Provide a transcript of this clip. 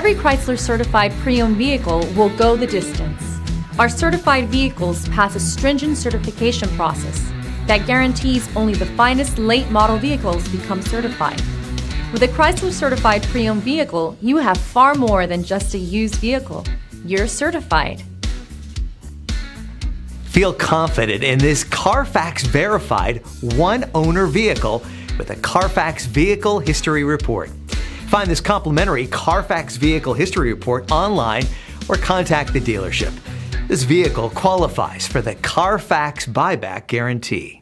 Every Chrysler certified pre-owned vehicle will go the distance. Our certified vehicles pass a stringent certification process that guarantees only the finest late model vehicles become certified. With a Chrysler certified pre-owned vehicle, you have far more than just a used vehicle. You're certified. Feel confident in this Carfax verified one-owner vehicle with a Carfax Vehicle History Report. Find this complimentary Carfax Vehicle History Report online or contact the dealership. This vehicle qualifies for the Carfax Buyback Guarantee.